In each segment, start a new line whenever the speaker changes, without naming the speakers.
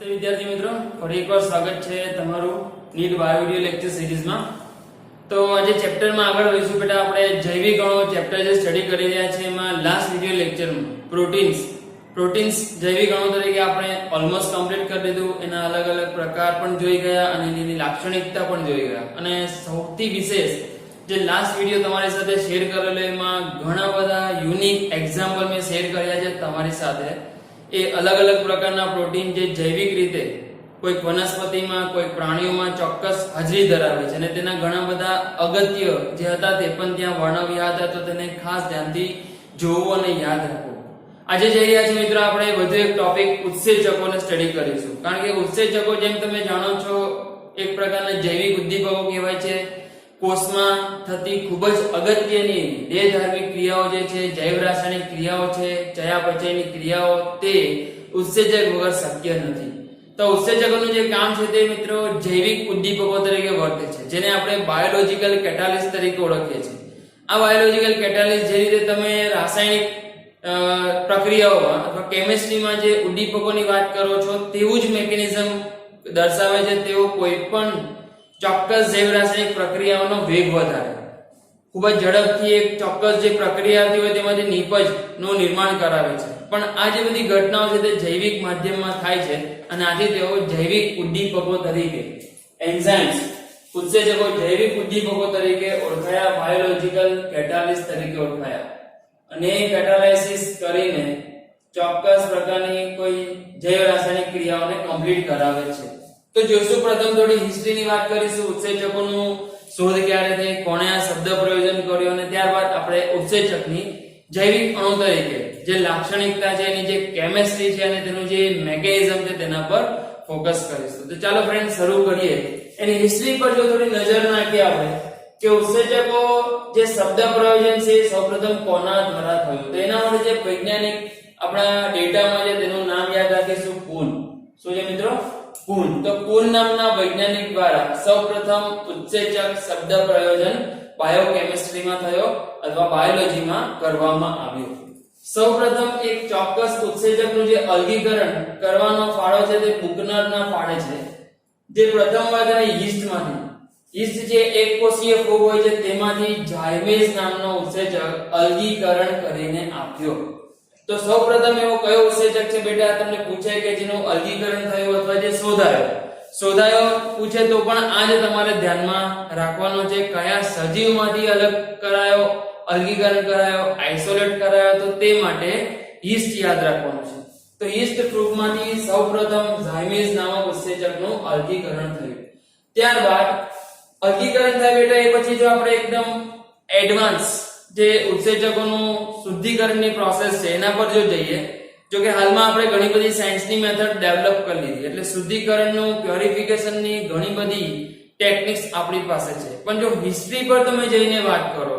નમસ્તે વિદ્યાર્થી મિત્રો, ફરી એકવાર સ્વાગત છે તમારું નીટ બાયો વિડિયો લેક્ચર સિરીઝમાં। તો આજે ચેપ્ટરમાં આગળ વધીશું બેટા। આપણે જૈવિક અણુઓ ચેપ્ટર જે સ્ટડી કરી રહ્યા છે એમાં લાસ્ટ વિડિયો લેક્ચરમાં પ્રોટીન્સ જૈવિક અણુ તરીકે આપણે ઓલમોસ્ટ કમ્પ્લીટ કરી દીધું। એના અલગ અલગ પ્રકાર પણ જોઈ ગયા અને એની લાક્ષણિકતા પણ જોઈ ગયા। અને સૌથી વિશેષ જે લાસ્ટ વિડિયો તમારી સાથે શેર કરેલો એમાં ઘણા બધા યુનિક એક્ઝામ્પલ મેં શેર કર્યા છે તમારી સાથે। એ અલગ અલગ પ્રકારના પ્રોટીન જે જૈવિક રીતે કોઈ વનસ્પતિમાં કોઈ પ્રાણીઓમાં ચોક્કસ હાજરી ધરાવે છે અને તેના ઘણા બધા અગત્ય જે હતા તે પણ ત્યાં વર્ણવ્યા હતા। તો તેને ખાસ ધ્યાનથી જોવું અને યાદ રાખવું। આજે જઈ રહ્યા છે મિત્રો આપણે વધુ એક ટોપિક ઉત્સેચકોને સ્ટડી કરીશું। કારણ કે ઉત્સેચકો જેમ તમે જાણો છો એક પ્રકારના જૈવિક ઉદ્દીપકો કહેવાય છે। કોષમાં થતી ખૂબ જ અગત્યની દેહધાર્મિક ક્રિયાઓ જે છે, જૈવ રાસાયણિક ક્રિયાઓ છે, ચયાપચયની ક્રિયાઓ, તે ઉત્સેચક વગર શક્ય નથી। તો ઉત્સેચકોનું જે કામ છે તે મિત્રો જૈવિક ઉદ્દીપકો તરીકે વર્તે છે, જેને આપણે બાયોલોજિકલ કેટાલિસ્ટ તરીકે ઓળખીએ છીએ। આ બાયોલોજિકલ કેટાલિસ્ટ જે રીતે તમે રાસાયણિક પ્રક્રિયાઓમાં અથવા કેમિસ્ટ્રીમાં જે ઉદ્દીપકોની વાત કરો છો તેવું જ મેકેનિઝમ દર્શાવે છે। તેઓ કોઈ પણ ચોક્કસ જૈવ રાસાયણિક પ્રક્રિયાઓનો વેગ વધારે, ખૂબ જ ઝડપથી એક ચોક્કસ જે પ્રક્રિયા આવતી હોય તેમાંથી નિપજ નું નિર્માણ કરાવે છે। પણ આ જે બધી ઘટનાઓ છે તે જૈવિક માધ્યમમાં થાય છે અને આથી તેઓ જૈવિક ઉદ્દીપકો તરીકે એન્ઝાઇમ્સ ઉત્સેચકો જૈવિક ઉદ્દીપકો તરીકે ઓળખાયા, બાયોલોજિકલ કેટાલિસ્ટ તરીકે ઓળખાયા। અને કેટાલાઇસિસ કરીને ચોક્કસ પ્રકારની કોઈ જૈવ રાસાયણિક ક્રિયાઓને કમ્પ્લીટ કરાવે છે। તો જોશું પ્રથમ થોડી હિસ્ટ્રીની વાત કરીશું। ઉત્સેચકોનું શોધ ક્યારે થઈ, કોણે આ શબ્દ પ્રયોજન કર્યો અને ત્યારબાદ આપણે ઉત્સેચકની જૈવિક અણુ તરીકે જે લાક્ષણિકતા છે, એની જે કેમિસ્ટ્રી છે અને તેનું જે મેકેનિઝમ છે તેના પર ફોકસ કરીશું। તો ચાલો ફ્રેન્ડ શરૂ કરીએ। એની હિસ્ટ્રી પર જો થોડી નજર નાખીએ આપણે કે ઉત્સેચકો જે શબ્દ પ્રયોજન છે સૌપ્રથમ કોના દ્વારા થયું, તો એના માટે જે વૈજ્ઞાનિક આપણા ડેટામાં છે તેનું નામ યાદ રાખીશું, કુન। શું છે મિત્રો? કુન। તો કુન નામના વૈજ્ઞાનિક દ્વારા સૌપ્રથમ ઉત્સેચક શબ્દ પ્રયોજન બાયોકેમિસ્ટ્રીમાં થયો અથવા બાયોલોજીમાં કરવામાં આવ્યો। સૌપ્રથમ એક ચોક્કસ ઉત્સેચકનું જે અલગીકરણ કરવાનો ફાળો છે તે બુકનરના ફાળે છે, જે પ્રથમવાર તેને યીસ્ટ જે એક કોષીય ફૂગ હોય છે તેમાંથી ઝાયમેઝ નામનો ઉત્સેચક અલગીકરણ કરીને આપ્યો। તો સૌપ્રથમ એવો કયો ઉત્સેચક છે બેટા તમને પૂછે કે જેનું અલગીકરણ થયું અથવા જે શોધાયો પૂછે તો પણ આ જ તમારે ધ્યાનમાં રાખવાનો છે, કયા સજીવમાંથી અલગ કરાયો, અલગીકરણ કરાયો, આઇસોલેટ કરાયો, તો તે માટે યીસ્ટ યાદ રાખવાનું છે। તો યીસ્ટ ફ્રૂટમાંથી સૌપ્રથમ ઝાયમેઝ નામક ઉત્સેચકનું અલગીકરણ થયું। ત્યારબાદ અલગીકરણ થાય બેટા એ પછી જો આપણે એકદમ એડવાન્સ જે ઉત્સેચકોનું શુદ્ધિકરણની પ્રોસેસ છે એના પર જો જઈએ, જો કે હાલમાં આપણે ઘણી બધી સાયન્સની મેથડ ડેવલપ કરી લીધી, એટલે શુદ્ધિકરણનું, પ્યોરિફિકેશનની ઘણી બધી ટેકનિક્સ આપણી પાસે છે। પણ જો હિસ્ટ્રી પર તમે જઈને વાત કરો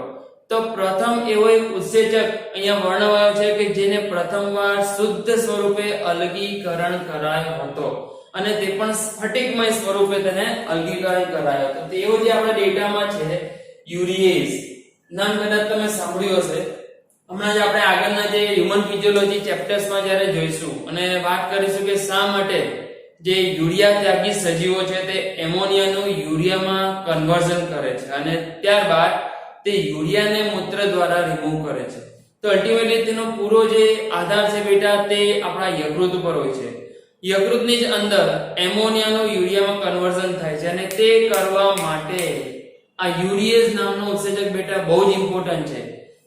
તો પ્રથમ એવો એક ઉત્સેચક અહીંયા વર્ણવાયો છે કે જેને પ્રથમવાર શુદ્ધ સ્વરૂપે અલગીકરણ કરાયો હતો અને તે પણ સ્ફટિકમય સ્વરૂપે તેને અલગીકરણ કરાયો હતો। તો એવો જે આપણા ડેટામાં છે યુરિએઝ નામ કદાચ તમે સાંભળ્યું હશે। હમણાં જ આપણે આગળના જે હ્યુમન ફિઝિયોલોજી ચેપ્ટર્સમાં જ્યારે જોઈશું અને વાત કરીશું કે શા માટે જે યુરિયા ત્યાગી સજીવો છે તે એમોનિયાનું યુરિયામાં કન્વર્ઝન કરે છે અને ત્યારબાદ તે યુરિયાને મૂત્ર દ્વારા રિમૂવ કરે છે। તો અલ્ટિમેટલી તેનો પૂરો જે આધાર છે બેટા તે આપણા યકૃત પર હોય છે। યકૃતની જ અંદર એમોનિયાનું યુરિયામાં કન્વર્ઝન થાય છે અને તે કરવા માટે આ યુરિએઝ નામનો ઉત્સેચક બેટા બહુ જ ઇમ્પોર્ટન્ટ છે।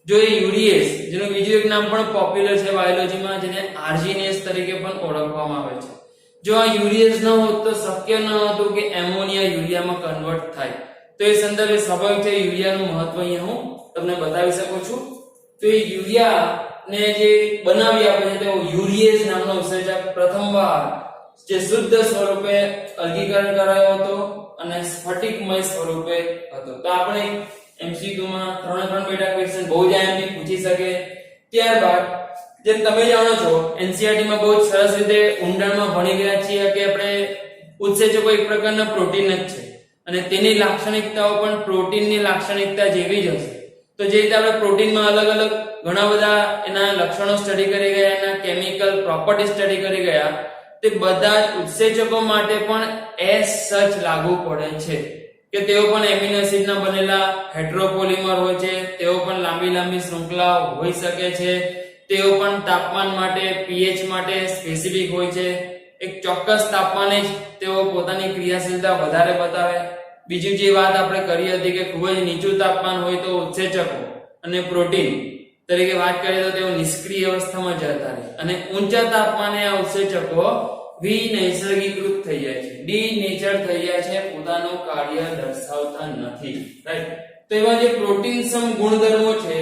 જો એ યુરિએઝ જેનું બીજું એક નામ પણ પોપ્યુલર છે બાયોલોજીમાં, જેને આર્જિનેઝ તરીકે પણ ઓળખવામાં આવે છે, જો આ યુરિએઝ ન હોત તો શક્ય ન હતું કે એમોનિયા યુરિયામાં કન્વર્ટ થાય। તો એ સંદર્ભે સ્વાભાવિક છે યુરિયાનું મહત્વ અહીંયા હું તમને બતાવી શકું છું। તો એ યુરિયાને જે બનાવી આપે છે તેઓ યુરિએઝ નામનો ઉત્સેચક પ્રથમવાર જે શુદ્ધ સ્વરૂપે અલગીકરણ કરાયો હતો અને સ્ફટિકમય સ્વરૂપે હતો। તો આપણે એમસીક્યુ માં 3 બેટા ક્વેશ્ચન બહુ જ આઈએમપી પૂછી શકે। ત્યારબાદ જેમ તમે જાણો છો એનસીઈઆરટી માં બહુ જ સરસ રીતે ઊંડાણમાં ભણી ગયા છીએ કે આપણે ઉત્સેચકો એક પ્રકારના પ્રોટીન જ છે અને તેની લાક્ષણિકતાઓ પણ પ્રોટીનની લાક્ષણિકતા જેવી જ હશે। તો જે રીતે આપણે પ્રોટીનમાં અલગ અલગ ઘણા બધા એના લક્ષણો સ્ટડી કરી ગયા, એના કેમિકલ પ્રોપર્ટી સ્ટડી કરી ગયા, તે બધા જ ઉત્સેચકો માટે પણ એસ સચ લાગુ પડે છે કે તેઓ પણ એમિનો એસિડના બનેલા હેટરોપોલિમર હોય છે, તેઓ પણ લાંબી શૃંખલા હોઈ શકે છે, તેઓ પણ તાપમાન માટે pH માટે સ્પેસિફિક હોય છે, એક ચોક્કસ તાપમાને જ તેઓ પોતાની ક્રિયાશીલતા વધારે બતાવે. બીજી જે વાત આપણે કરી હતી કે ખૂબ જ નીચું તાપમાન હોય તો ઉત્સેચકો અને પ્રોટીન તરીકે વાત કરીએ તો તેઓ નિષ્ક્રિય અવસ્થામાં જતા રહે અને ઊંચા તાપમાને આ ઉત્સેચકો વિનૈસર્ગીકૃત થઈ જાય છે, ડીનેચર થઈ જાય છે, પોતાનું કાર્ય દર્શાવતા નથી. રાઈટ. તો એવા જે પ્રોટીન સમ ગુણધર્મો છે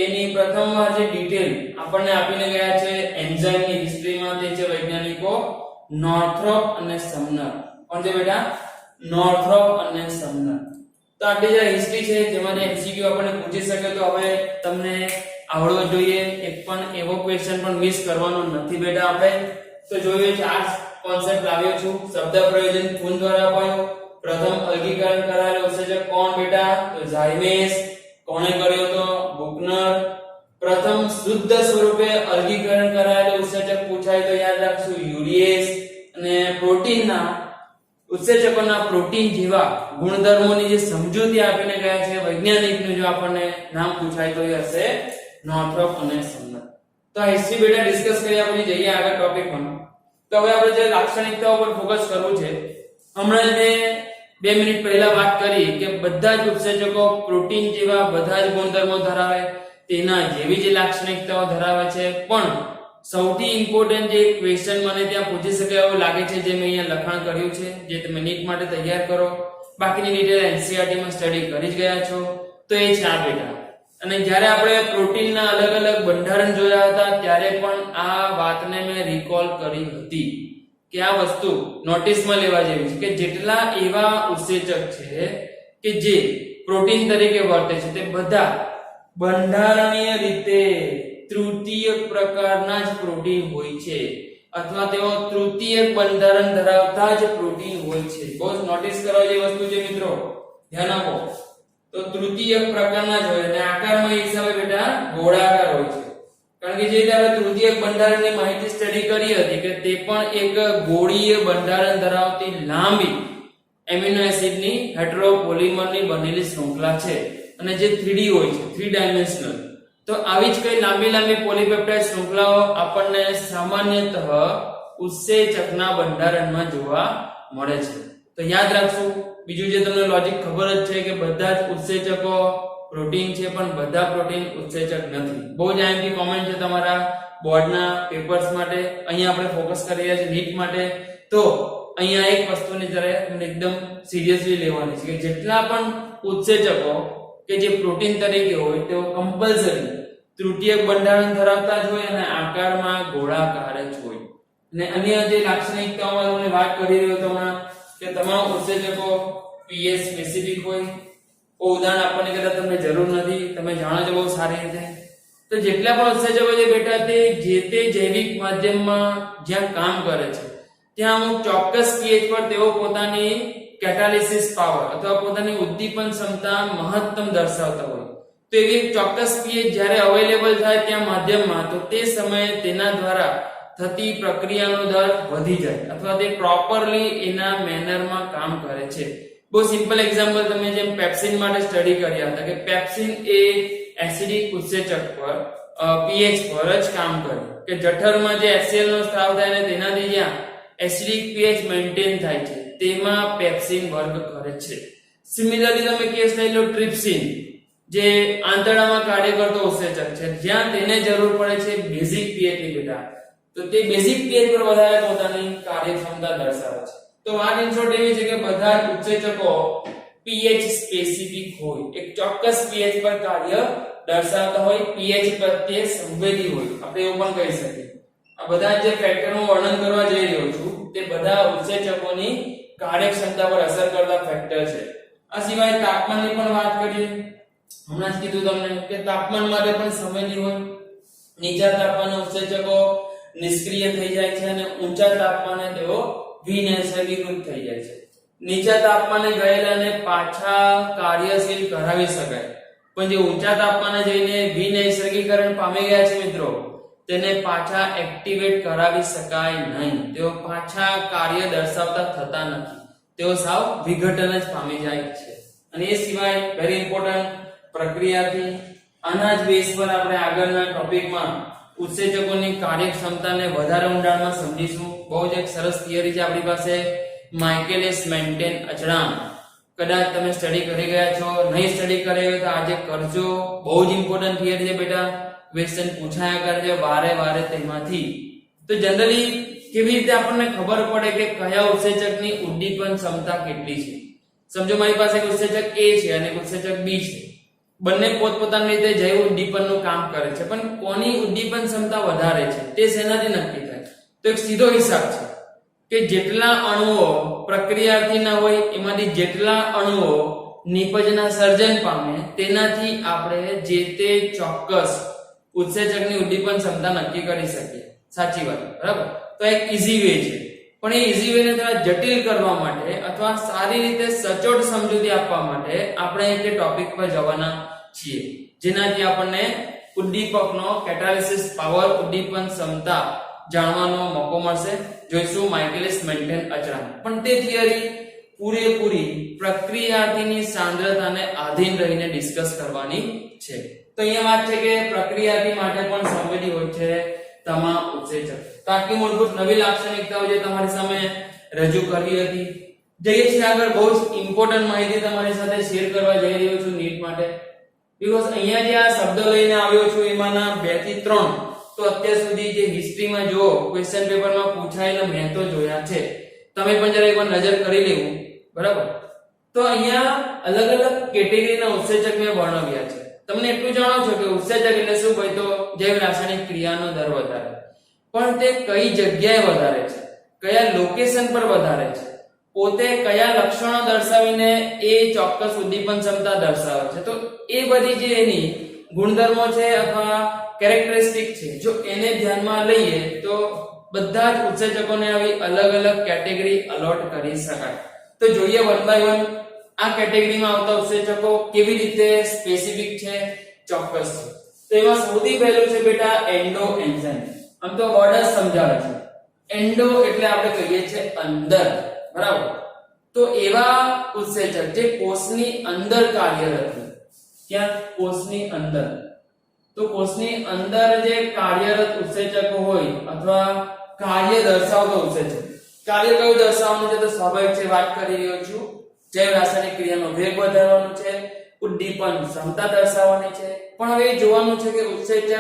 એની પ્રથમ વાર જે ડિટેલ આપણને આપીને ગયા છે એન્ઝાઇમની હિસ્ટ્રીમાં, તે છે વૈજ્ઞાનિકો નોર્થ્રોપ અને સમનર. કોણ છે બેટા? નોર્થ્રોપ અને સમનર. તો આટલી જે હિસ્ટ્રી છે જેમાં એમસીક્યુ આપણને પૂછી શકે તો હવે તમને આવડવો જોઈએ. એક પણ એવો ક્વેશ્ચન પણ મિસ કરવાનો નથી બેટા આપણે. તો જોઈએ ચાર કોન્સેપ્ટ લાવ્યો છું. શબ્દ પ્રયોજન ખૂન દ્વારા અપાયો. પ્રથમ અલગીકરણ કરાયેલો ઉત્સેચક કોણ બેટા? તો ઝાયમેસ. કોણે કર્યો તો? બુકનર. પ્રથમ શુદ્ધ સ્વરૂપે અલગીકરણ કરાયેલો ઉત્સેચક પૂછાય તો યાદ રાખશું યુરિએસ. અને પ્રોટીનના ઉત્સેચકોના પ્રોટીન જેવા ગુણધર્મોની જે સમજૂતી આપીને ગયા છે વૈજ્ઞાનિકનું જો આપણને નામ પૂછાય તો એ હશે નોર્થ્રોપ અને સમનર. તો આ હિસ્ટ્રી બેટા ડિસ્કસ કર્યા પછી જઈએ આગળ ટોપિકમાં. તો હવે આપણે જે લાક્ષણિકતાઓ પર ફોકસ કરવું છે. હમણાં જ મેં 2 મિનિટ પહેલા વાત કરી કે બધા જ ઉત્સેચકો પ્રોટીન જેવા બધા જ ગુણધર્મો ધરાવે, તેના જેવી જ લાક્ષણિકતાઓ ધરાવે છે. પણ સૌથી ઇમ્પોર્ટન્ટ જે ક્વેશ્ચન મને ત્યાં પૂછી શકે એવું લાગે છે જે મેં અહીંયા લખાણ કર્યું છે, જે તમે નીટ માટે તૈયાર કરો, બાકીની ડિટેલ એનસીઈઆરટી માં સ્ટડી કરી જ ગયા છો, તો એ છે આ બેટા. અને જ્યારે આપણે પ્રોટીનના અલગ અલગ બંધારણ જોયા હતા ત્યારે પણ આ વાતને મેં રિકોલ કરી હતી કે આ વસ્તુ નોટિસમાં લેવા જેવી છે કે જેટલા એવા ઉત્સેચક છે કે જે પ્રોટીન તરીકે વર્તે છે તે બધા બંધારણીય રીતે તૃતીય પ્રકારના જ પ્રોટીન હોય છે અથવા તેઓ તૃતીય બંધારણ ધરાવતા જ પ્રોટીન હોય છે. બહુ નોટિસ કરવા જેવી વસ્તુ છે મિત્રો, ધ્યાન આપો. તો તૃતીય પ્રકારના જ હોય અને આકારમાં એ હિસાબે બેટા ગોળાકાર હોય છે. કારણ કે જે રીતે આપણે તૃતીય બંધારણની માહિતી સ્ટડી કરી હતી કે તે પણ એક ગોળીય બંધારણ ધરાવતી લાંબી એમિનો એસિડની હેટરોપોલિમરની બનેલી શૃંખલા છે અને જે 3D હોય છે, 3 ડાયમેન્શનલ. તો આવી જ કઈ લાંબી પોલીપેપ્ટાઇડ શૃંખલાઓ આપણને સામાન્યતઃ ઉત્સેચકના બંધારણમાં જોવા મળે છે. તો યાદ રાખશું. બીજું જે તમને લોજિક ખબર જ છે કે બધા જ ઉત્સેચકો પ્રોટીન છે પણ બધા પ્રોટીન ઉત્સેચક નથી. બહુ જ આઈએમપી કોમેન્ટ છે તમારા બોર્ડના પેપર્સ માટે. અહીંયા આપણે ફોકસ કરી રહ્યા છીએ નીટ માટે. તો અહીંયા એક વસ્તુની જરા તમને એકદમ સિરિયસલી લેવાની છે કે જેટલા પણ ઉત્સેચકો કે જે પ્રોટીન તરીકે હોય તેઓ કમ્પલસરી તૃતીય બંધારણ ધરાવતા જ હોય અને આકારમાં ગોળાકાર જ હોય. અને અન્ય જે લાક્ષણિકતાઓમાં તમને વાત કરી રહ્યો હતો હમણાં કે તમામ ઉત્સેચકો pH સ્પેસિફિક હોય. ઉદાહરણ આપવાની કદાચ તમને જરૂર નથી, તમે જાણો છો બહુ સારી રીતે. તો જેટલા પણ ઉત્સેચકો છે બેટા તે જે તે જૈવિક માધ્યમમાં જ્યાં કામ કરે છે ત્યાં અમુક ચોક્કસ pH પર તેઓ પોતાની કેટાલિસિસ પાવર અથવા પોતાની ઉદ્દીપન ક્ષમતા મહત્તમ દર્શાવતા હોય. તો એવી એક ચોક્કસ pH જ્યારે અવેલેબલ થાય ત્યાં માધ્યમમાં તો તે સમયે તેના દ્વારા થતી પ્રક્રિયાનો દર વધી જાય અથવા તે પ્રોપરલી એના મેનરમાં કામ કરે છે. બહુ સિમ્પલ એક્ઝામ્પલ તમે જેમ પેપ્સિન માટે સ્ટડી કર્યા હતા કે પેપ્સિન એ એસિડિક ઉત્સેચક પર pH પર જ કામ કરે કે જઠરમાં જે HCl નો સ્ત્રાવ થાય ને તેનાથી જ્યાં એસિડિક pH મેન્ટેન થાય છે તેમાં પેપ્સિન વર્ક કરે છે. સિમિલરલી તમે કેસ લઈ લો ટ્રિપ્સિન જે આંતરડામાં કાર્ય કરતો ઉત્સેચક છે જ્યાં તેને જરૂર પડે છે બેઝિક pH ની બેટા. તો તે બેઝિક pH પર વધારે પોતાની કાર્યક્ષમતા દર્શાવે છે. તો વાત ઇન શોર્ટ એવી છે કે બધા જ ઉત્સેચકો pH સ્પેસિફિક હોય, એક ચોક્કસ pH પર કાર્ય દર્શાવતા હોય, pH પ્રત્યે સંવેદી હોય, આપણે એવું પણ કહી શકીએ. આ બધા જે ફેક્ટરનું વર્ણન કરવા જઈ રહ્યો છું તે બધા ઉત્સેચકોની કાર્યક્ષમતા પર અસર કરતા ફેક્ટર છે. આ સિવાય તાપમાનની પણ વાત કરીએ. હમણાં જ કીધું તમને કે તાપમાન માટે પણ સંવેદી હોય. નીચા તાપમાને ઉત્સેચકો નિષ્ક્રિય થઈ જાય છે અને ઊંચા તાપમાને તેઓ વિનૈસર્ગીકૃત થઈ જાય છે. નીચા તાપમાને ગયેલાને પાછા કાર્યશીલ કરાવી શકાય, પણ જે ઊંચા તાપમાને જઈને વિનૈસર્ગીકરણ પામી ગયા છે મિત્રો તેને પાછા એક્ટિવેટ કરાવી શકાય નહીં. તેઓ પાછા કાર્ય દર્શાવતા થતા નથી. તેઓ સાવ વિઘટન જ પામી જાય છે. અને એ સિવાય વેરી ઇમ્પોર્ટન્ટ પ્રક્રિયાથી આના જ બેઝ પર આપણે આગળના ટોપિકમાં ઉત્સેચકોની કાર્યક્ષમતાને વધારે ઊંડાણમાં સમજીશું. બહુ જ એક સરસ થિયરી છે આપણી પાસે, માઇકેલિસ મેન્ટેન અચળાંક. કદાચ તમે સ્ટડી કરી ગયા છો, નહીં સ્ટડી કરી હોય તો આજે કરજો. બહુ જ ઇમ્પોર્ટન્ટ થિયરી છે બેટા, ક્વેશ્ચન પૂછાયા કરે છે વારે વારે તેમાંથી. તો જનરલી કેવી રીતે આપણને ખબર પડે કે કયા ઉત્સેચકની ઉદ્દીપન ક્ષમતા કેટલી છે? સમજો મારી પાસે એક ઉત્સેચક A છે અને એક ઉત્સેચક B છે. બંને પોતપોતાની રીતે જૈવ ઉદ્દીપનનું કામ કરે છે, પણ કોની ઉદ્દીપન ક્ષમતા વધારે છે તે શેનાથી નક્કી થાય? તો એક સીધો હિસાબ છે કે જેટલા અણુઓ પ્રક્રિયાર્થીના હોય એમાંથી જેટલા અણુઓ નિપજના સર્જન પામે તેનાથી આપણે જે તે ચોક્કસ ઉત્સેચકની ઉદ્દીપન ક્ષમતા નક્કી કરી શકીએ. સાચી વાત, બરાબર? તો એક ઈઝી વે છે, પણ એ ઈઝી વેને થોડા જટિલ કરવા માટે અથવા સારી રીતે સચોટ સમજૂતી આપવા માટે આપણે એક ટોપિક પર જવાના છીએ, જેનાથી આપણને ઉદ્દીપકનો કેટાલિસિસ પાવર, ઉદ્દીપન ક્ષમતા જાણવાનો મોકો મળશે. જોઈશું માઇકેલિસ મેન્ટેન અચળાંક. પણ તે થિયરી પૂરેપૂરી પ્રક્રિયાર્થીની સાંદ્રતાને આધીન રહીને ડિસ્કસ કરવાની છે. તો અહીંયા વાત છે કે પ્રક્રિયાર્થી માટે પણ સંવેદી હોય છે તમામ ઉત્સેચક. તો આટલી મૂળભૂત નવી લાક્ષણિકતાઓ જે તમારી સામે રજૂ કરી હતી. જઈએ છીએ આગળ. બહુ જ ઇમ્પોર્ટન્ટ માહિતી તમારી સાથે શેર કરવા જઈ રહ્યો છું નીટ માટે. બીકોઝ અહીંયા જે આ શબ્દ લઈને આવ્યો છું એમાંના 2 થી 3 તો અત્યાર સુધી જે હિસ્ટ્રીમાં જો ક્વેશ્ચન પેપરમાં પૂછાયેલા મેં તો જોયા છે, તમે પણ જરા એકવાર નજર કરી લેવું, બરાબર? તો અહીંયા અલગ અલગ કેટેગરીના ઉત્સેચક મેં વર્ણવ્યા છે. તમને એટલું જાણો છો કે ઉત્સેચક એટલે શું ભાઈ? તો જૈવ રાસાયણિક ક્રિયાનો દર વધારે. પણ તે કઈ જગ્યાએ વધારે છે, કયા લોકેશન પર વધારે છે, પોતે કયા લક્ષણો દર્શાવીને એ ચોક્કસ ઉદ્દીપન ક્ષમતા દર્શાવે છે, તો એ બધી જે એની ગુણધર્મો છે અથવા કેરેક્ટરિસ્ટિક છે, જો એને ધ્યાનમાં લઈએ તો બધા જ ઉત્સેચકોને આવી અલગ અલગ કેટેગરી અલોટ કરી શકાય. તો જોઈએ વન બાય વન આ કેટેગરીમાં આવતા ઉત્સેચકો કેવી રીતે સ્પેસિફિક છે, ચોક્કસ છે. તો એમાં સૌથી પહેલું છે બેટા એન્ડો એન્ઝાઇમ. આમ તો વર્ડ જ સમજાવે છે. એન્ડો એટલે આપણે કહીએ છીએ અંદર, બરાબર? તો એવા ઉત્સેચક જે કોષની અંદર કાર્યરત છે. ક્યાં? કોષની અંદર. તો કોષની અંદર જે કાર્યરત ઉત્સેચકો હોય અથવા કાર્ય દર્શાવતો ઉત્સેચક. કાર્ય કયું દર્શાવવાનું છે? તો સ્વાભાવિક છે, વાત કરી રહ્યો છું, જૈવ રાસાયણિક ક્રિયાનો વેગ વધારવાનો છે, ઉદ્દીપન ક્ષમતા દર્શાવવાની છે. પણ હવે એ જોવાનું છે કે ઉત્સેચક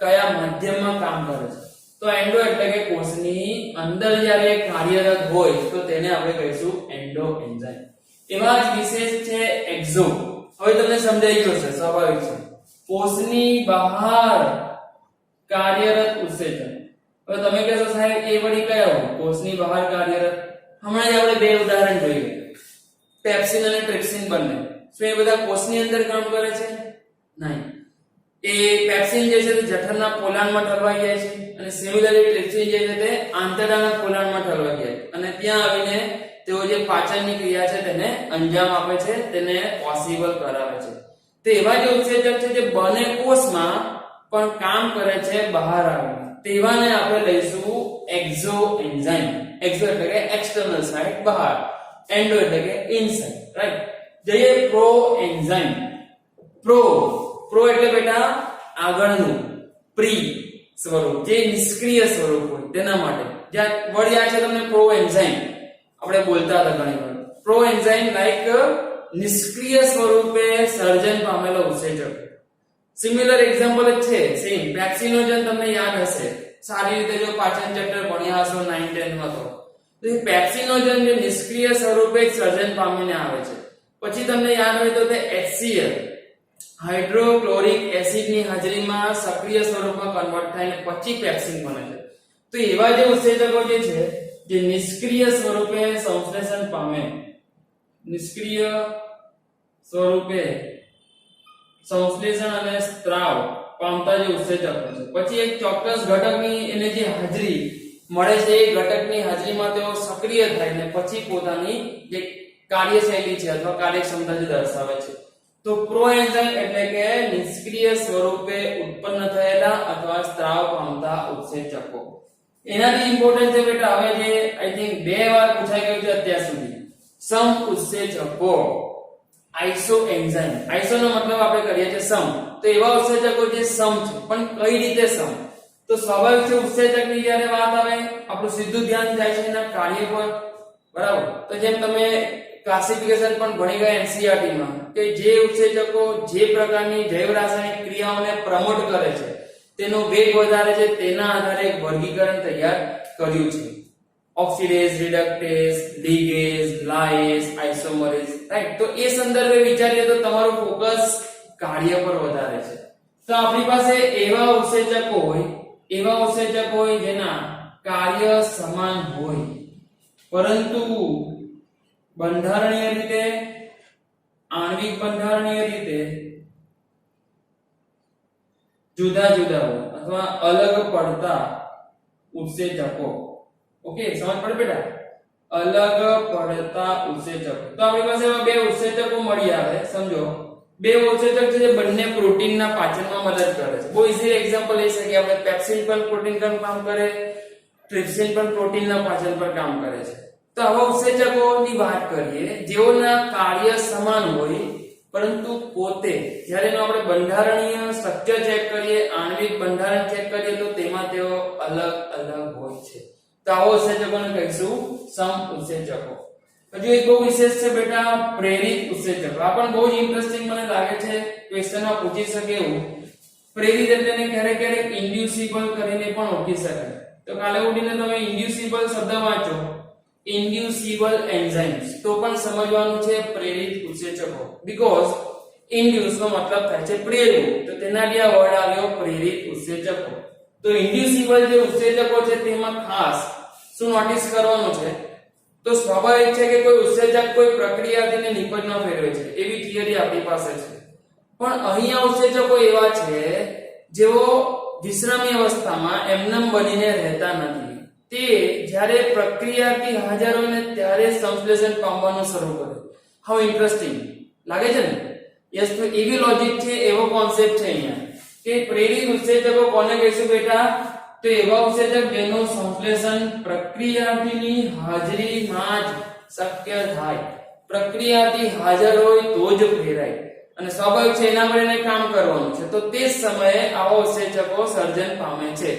કયા માધ્યમમાં કામ કરે છે. તો એન્ડો એટલે કે કોષની અંદર જ્યારે કાર્યરત હોય તો તેને આપણે કહીશું એન્ડો એન્ઝાઇમ. એવા જ વિશેષ છે એક્ઝો. હવે તમને સમજાઈ ગયું છે, સ્વાભાવિક છે. કોષની બહાર કાર્યરત ઉત્સેચક. હવે તમે કહેશો સાહેબ એ વળી કયો કોષની બહાર કાર્યરત? હમણાં જ આપણે 2 ઉદાહરણ જોયું, પેપ્સિન અને ટ્રિપ્સિન બંને. શું એ બધા કોષની અંદર કામ કરે છે? નહીં. એ પેપ્સિન જે છે તે જઠરના પોલાણમાં ઠલવાઈ જાય છે અને સિમિલરલી ટ્રિપ્સિન જે છે તે આંતરડાના પોલાણમાં ઠલવાઈ જાય અને ત્યાં આવીને તેઓ જે પાચનની ક્રિયા છે તેને અંજામ આપે છે, તેને પોસિબલ કરાવે છે. તો એવા જે ઉત્સેચક છે જે બને કોષમાં પણ કામ કરે છે બહાર આવીને, તેવાને આપણે લઈશું એક્ઝો એન્ઝાઇમ. એક્ઝો એટલે કે એક્સટર્નલ સાઇડ, બહાર. એન્ડો એટલે કે ઇનસાઇડ, રાઈટ? જઈએ પ્રો એન્ઝાઇમ. પ્રો એટલે બેટા આગળનું, પ્રી સ્વરૂપ, જે નિષ્ક્રિય સ્વરૂપ હોય તેના માટે. જ્યાં વળ્યા છે તમને પ્રો એન્ઝાઇમ આપણે બોલતા હતા ઘણી વાર. પ્રો એન્ઝાઇમ લાઈક નિષ્ક્રિય સ્વરૂપે સર્જન પામેલો ઉત્સેચક. સિમિલર એક્ઝામ્પલ જ છે, સેમ પેપ્સિનોજન. તમને યાદ હશે સારી રીતે જો પાચન ચેપ્ટર ભણ્યા હશો 9 10 માં તો એ પેપ્સિનોજન જે નિષ્ક્રિય સ્વરૂપે સર્જન પામીને આવે છે. પછી તમને યાદ હોય તો તે HCl હાઇડ્રોક્લોરિક એસિડની હાજરીમાં સક્રિય સ્વરૂપમાં કન્વર્ટ થઈને પછી પેપ્સિન બને છે. તો એવા જે ઉત્સેચકો જે છે જે નિષ્ક્રિય સ્વરૂપે સંશ્લેષણ પામે, નિષ્ક્રિય સ્વરૂપે સંશ્લેષણ અને સ્ત્રાવ પામતા જે ઉત્સેચકો છે, પછી એક ચોક્કસ ઘટકની એને જે હાજરી મળે છે એ ઘટકની હાજરીમાં તેઓ સક્રિય થાય ને પછી પોતાની જે કાર્યશૈલી છે અથવા કાર્યક્ષમતા જે દર્શાવે છે. તો તો પ્રોએન્ઝાઇમ એટલે કે નિષ્ક્રિય સ્વરૂપે ઉત્પન્ન થયેલા અથવા સ્ત્રાવ પામતા ઉત્સેચકો. એનાથી ઇમ્પોર્ટન્ટ છે બેટા હવે જે આઈ થિંક 2 વાર પૂછાઈ ગયું છે અત્યાર સુધી, સમ ઉત્સેચકો, આઇસો એન્ઝાઇમ. આઇસો નો મતલબ આપણે કરીએ છીએ સમ, તો એવા ઉત્સેચકો જે સમ છે, પણ કઈ રીતે સમ? તો સ્વાભાવિક છે ઉત્સેચકની જ્યારે વાત આવે આપણું સીધું ધ્યાન જાય છે એના કાર્ય પર, બરાબર? તો જેમ તમે ક્લાસિફિકેશન પણ ભણી ગયા એનસીઈઆરટી માં કે જે ઉત્સેચકો જે પ્રકારની જૈવ રાસાયણિક ક્રિયાઓને પ્રમોટ કરે છે, તેનો વેગ વધારે છે, તેના આધારે એક વર્ગીકરણ તૈયાર કર્યું છે. ઓક્સિડેઝ, રિડક્ટેઝ, લિગેઝ, લાઇઝ, આઇસોમરેઝ, રાઈટ? તો એ સંદર્ભે વિચારીએ તો તમારું ફોકસ કાર્ય પર વધારે છે. તો આપણી પાસે એવા ઉત્સેચકો હોય જેના કાર્ય સમાન હોય પરંતુ બંધારણીય રીતે, આણ્વિક બંધારણીય રીતે જુદા જુદા હોય અથવા અલગ પડતા ઉત્સેચકો. ઓકે, સમજ પડે બેટા? અલગ પડતા ઉત્સેચકો. તો આપણી પાસે એવા 2 ઉત્સેચકો મળી આવે. સમજો 2 ઉત્સેચક છે જે બંને પ્રોટીનના પાચનમાં મદદ કરે છે. બહુ ઈઝી એક્ઝામ્પલ લઈ શકીએ આપણે. પેપ્સિન પણ પ્રોટીન પર કામ કરે, ટ્રિપ્સિન પણ પ્રોટીનના પાચન પર કામ કરે છે. તો આવા ઉત્સેચકોની વાત કરીએ જેઓના કાર્ય સમાન હોય પરંતુ પોતે જ્યારે આપણે બંધારણીય સ્ટ્રક્ચર ચેક કરીએ, આણ્વિક બંધારણ ચેક કરીએ તો તેમાં તેઓ અલગ અલગ હોય છે. તો આવા ઉત્સેચકોને કહીશું સમ ઉત્સેચકો. હજુ એક બહુ વિશેષ છે બેટા પ્રેરિત ઉત્સેચકો. આ પણ બહુ જ ઇન્ટરેસ્ટિંગ મને લાગે છે, ક્વેશ્ચનમાં પૂછી શકે એવું. પ્રેરિત એટલે ક્યારેક ક્યારેક ઇન્ડ્યુસિબલ કરીને પણ ઓળખી શકાય. તો કાલે ઉઠીને તમે ઇન્ડ્યુસિબલ શબ્દ વાંચો, ઇન્ડ્યુસિબલ એન્ઝાઇમ્સ, તો પણ સમજવાનું છે પ્રેરિત ઉત્સેચકો. બીકોઝ ઇન્ડ્યુસ નો મતલબ થાય છે પ્રેરવું, તો તેનાથી આ વર્ડ આવ્યો પ્રેરિત ઉત્સેચકો. તો ઇન્ડ્યુસિબલ જે ઉત્સેચકો છે તેમાં ખાસ શું નોટિસ કરવાનું છે? તો સ્વાભાવિક છે કે કોઈ ઉત્સેચક કોઈ પ્રક્રિયાથી નિપજમાં ફેરવે છે એવી થિયરી આપણી પાસે છે. પણ અહીંયા ઉત્સેચકો એવા છે જેઓ વિશ્રામી અવસ્થામાં એમનેમ બનીને રહેતા નથી. તે જ્યારે પ્રક્રિયાથી હાજર હોય ને ત્યારે સંશ્લેષણ પામવાનું શરૂ કરે. હાઉ ઇન્ટરેસ્ટિંગ લાગે છે ને? યસ, તો એવી લોજિક છે, એવો કોન્સેપ્ટ છે અહીંયા કે પ્રેરિત ઉત્સેચકો કોને કહીશું બેટા? તો એવા ઉત્સેચક જેનું સંશ્લેષણ પ્રક્રિયાની હાજરીમાં જ શક્ય થાય. પ્રક્રિયાથી હાજર હોય તો જ પ્રેરાય અને સ્વાભાવિક છે એના પર એને કામ કરવાનું છે. તો તે જ સમયે આવા ઉત્સેચકો સર્જન પામે છે,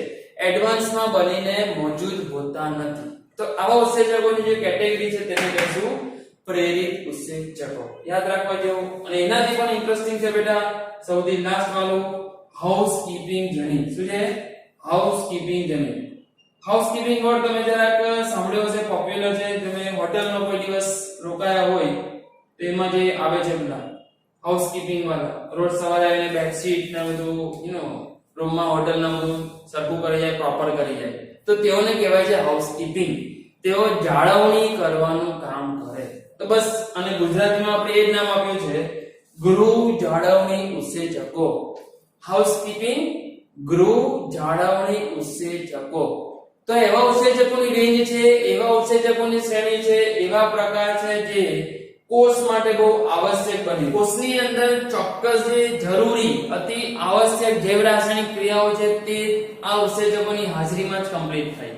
એડવાન્સમાં બનીને મોજૂદ હોતા નથી. તો આવા ઉત્સેચકોની જે કેટેગરી છે તેને કહીશું પ્રેરિત ઉત્સેચકો. યાદ રાખવા જેવું. અને એનાથી પણ ઇન્ટરેસ્ટિંગ છે બેટા સૌથી લાસ્ટ વાળું હાઉસકીપિંગ જનીન. શું છે? હાઉસકીપિંગ જનીન. હાઉસકીપિંગ વર્ડ તમે જરાક સાંભળ્યો હશે, પોપ્યુલર છે. તમે હોટલમાં કોઈ દિવસ રોકાયા હોય તો એમાં જે આવે છે બધા હાઉસકીપિંગ વાળા, રોજ સવારે આવીને બેડશીટ ને બધું રૂમમાં હોટલના બધું સરખું કરી જાય, પ્રોપર કરી જાય, તો તેઓને કહેવાય છે હાઉસકીપિંગ. તેઓ જાળવણી કરવાનું કામ કરે. તો બસ, અને ગુજરાતીમાં આપણે એ જ નામ આપ્યું છે ગૃહ જાળવણી ઉત્સેચકો. હાઉસકીપિંગ, ગૃહ જાળવણી ઉત્સેચકો. તો એવા ઉત્સેચકોની રેન્જ છે, એવા ઉત્સેચકોની શ્રેણી છે, એવા પ્રકાર છે જે કોષ માટે બહુ આવશ્યક બની. કોષની અંદર ચોક્કસ જે જરૂરી અતિ આવશ્યક જૈવ રાસાયણિક ક્રિયાઓ છે તે આ ઉત્સેચકોની હાજરીમાં જ કમ્પ્લીટ થાય.